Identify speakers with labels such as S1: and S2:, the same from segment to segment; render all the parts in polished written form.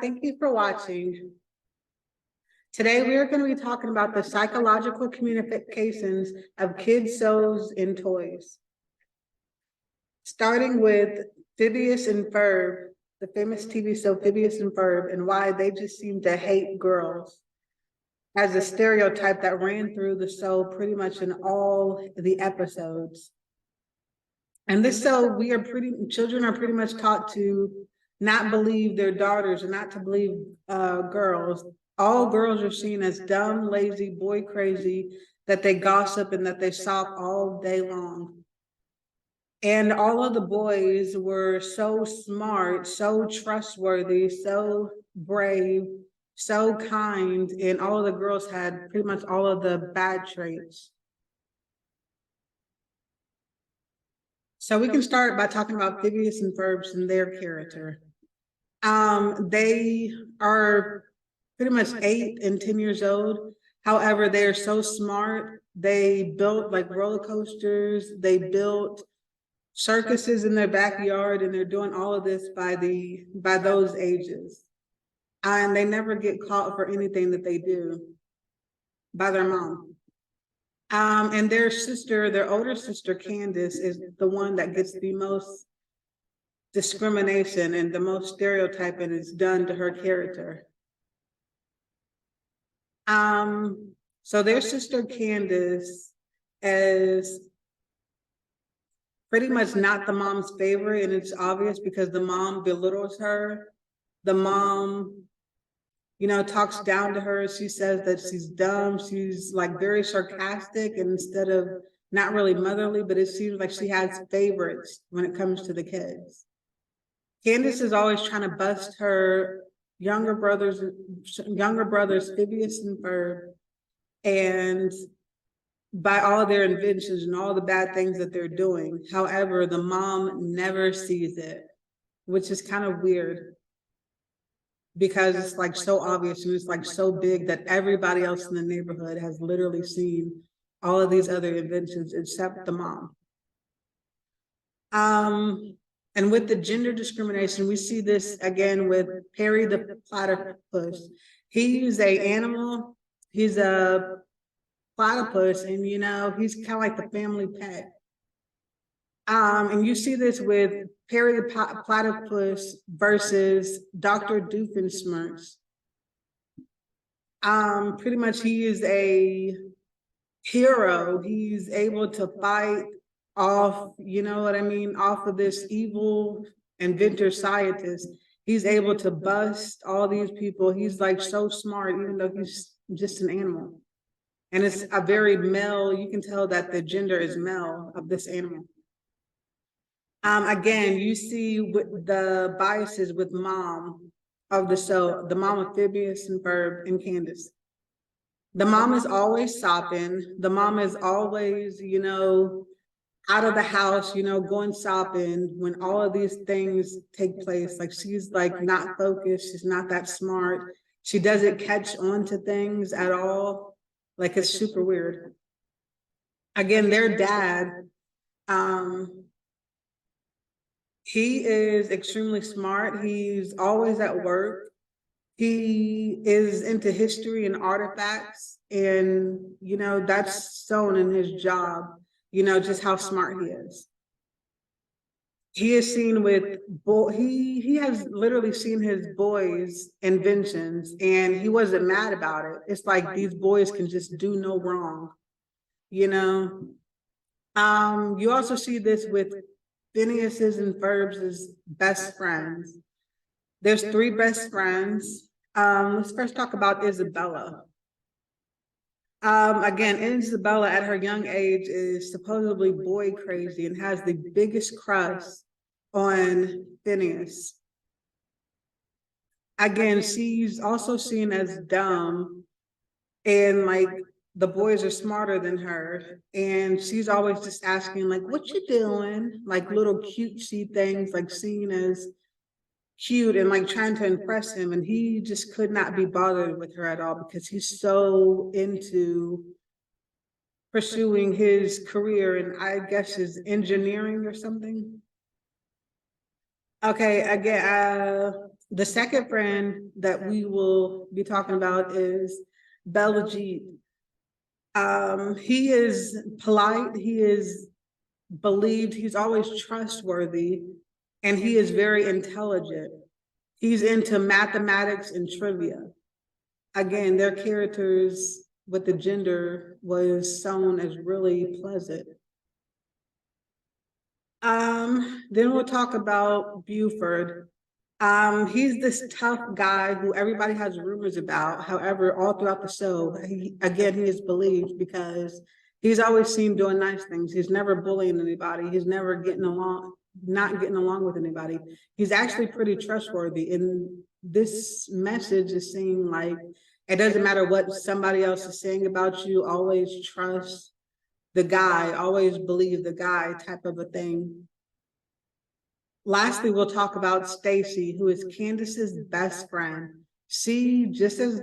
S1: thank you for watching. Today we are going to be talking about the psychological communications of kids' souls in toys. Starting with Phineas and Ferb, the famous TV show Phineas and Ferb, and why they just seem to hate girls as a stereotype that ran through the show pretty much in all the episodes. And this show, children are pretty much taught to not believe their daughters and not to believe girls. All girls are seen as dumb, lazy, boy crazy, that they gossip and that they shop all day long. And all of the boys were so smart, so trustworthy, so brave, so kind, and all of the girls had pretty much all of the bad traits. So we can start by talking about Phineas and Ferb and their character. They are pretty much 8 and 10 years old. However, they are so smart. They built like roller coasters. They built circuses in their backyard, and they're doing all of this by those ages. And they never get caught for anything that they do by their mom. And their older sister, Candace, is the one that gets the most discrimination and the most stereotyping is done to her character. So their sister Candace is pretty much not the mom's favorite, and it's obvious because the mom belittles her. The mom, talks down to her. She says that she's dumb. She's like very sarcastic, and instead of not really motherly, but it seems like she has favorites when it comes to the kids. Candace is always trying to bust her younger brothers, Phineas and Ferb, and by all their inventions and all the bad things that they're doing. However, the mom never sees it, which is kind of weird because it's like so obvious and it's like so big that everybody else in the neighborhood has literally seen all of these other inventions except the mom. And with the gender discrimination, we see this again with Perry the platypus. He's an animal. He's a platypus, and he's kind of like the family pet. And you see this with Perry the platypus versus Dr. Doofenshmirtz. Pretty much he is a hero. He's able to fight off, off of this evil inventor scientist. He's able to bust all these people. He's like so smart, even though he's just an animal. And it's a very male, you can tell that the gender is male of this animal. Again, you see with the biases with mom of the show, the mom of Phineas and Ferb and Candace. The mom is always shopping. The mom is always, out of the house, going shopping when all of these things take place. Like she's like not focused. She's not that smart. She doesn't catch on to things at all. Like it's super weird. Again, their dad, he is extremely smart. He's always at work. He is into history and artifacts, and that's shown in his job. Just how smart he is. He is seen with he has literally seen his boys' inventions, and he wasn't mad about it. It's like these boys can just do no wrong, You also see this with Phineas's and Ferb's best friends. There's 3 best friends. Let's first talk about Isabella. Again, Isabella at her young age is supposedly boy crazy and has the biggest crush on Phineas. Again, she's also seen as dumb, and like the boys are smarter than her, and she's always just asking like, what you doing? Like little cutesy things, like seen as cute and like trying to impress him, and he just could not be bothered with her at all because he's so into pursuing his career, and I guess his engineering or something. Okay, again, The second friend that we will be talking about is Belajit. He is polite, he is believed, he's always trustworthy, and he is very intelligent. He's into mathematics and trivia. Again, their characters with the gender was shown as really pleasant. Then we'll talk about Buford. He's this tough guy who everybody has rumors about. However, all throughout the show, he is believed because he's always seen doing nice things. He's never bullying anybody. He's never not getting along with anybody. He's actually pretty trustworthy. And this message is saying, like, it doesn't matter what somebody else is saying about you, always trust the guy, always believe the guy type of a thing. Lastly, we'll talk about Stacy, who is Candace's best friend. She, just as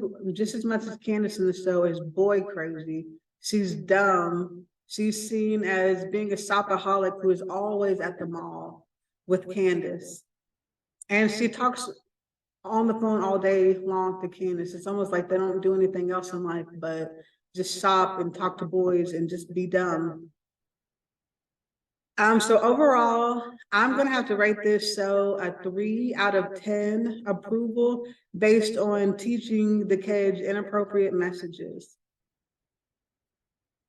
S1: much as Candace in the show, is boy crazy. She's dumb. She's seen as being a shopaholic who is always at the mall with Candace. And she talks on the phone all day long to Candace. It's almost like they don't do anything else in life but just shop and talk to boys and just be dumb. So overall, I'm gonna have to rate this show a 3 out of 10 approval based on teaching the kids inappropriate messages.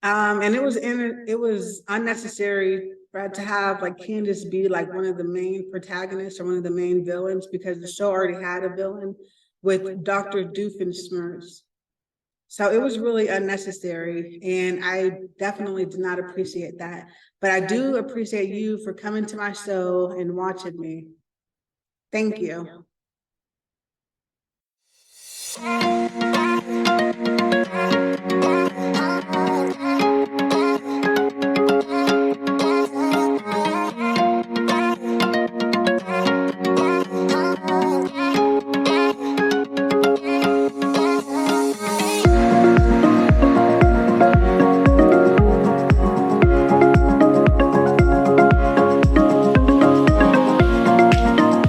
S1: And it was unnecessary to have like Candace be like one of the main protagonists or one of the main villains, because the show already had a villain with Dr. Doofenshmirtz. So it was really unnecessary, and I definitely did not appreciate that. But I do appreciate you for coming to my show and watching me. Thank you.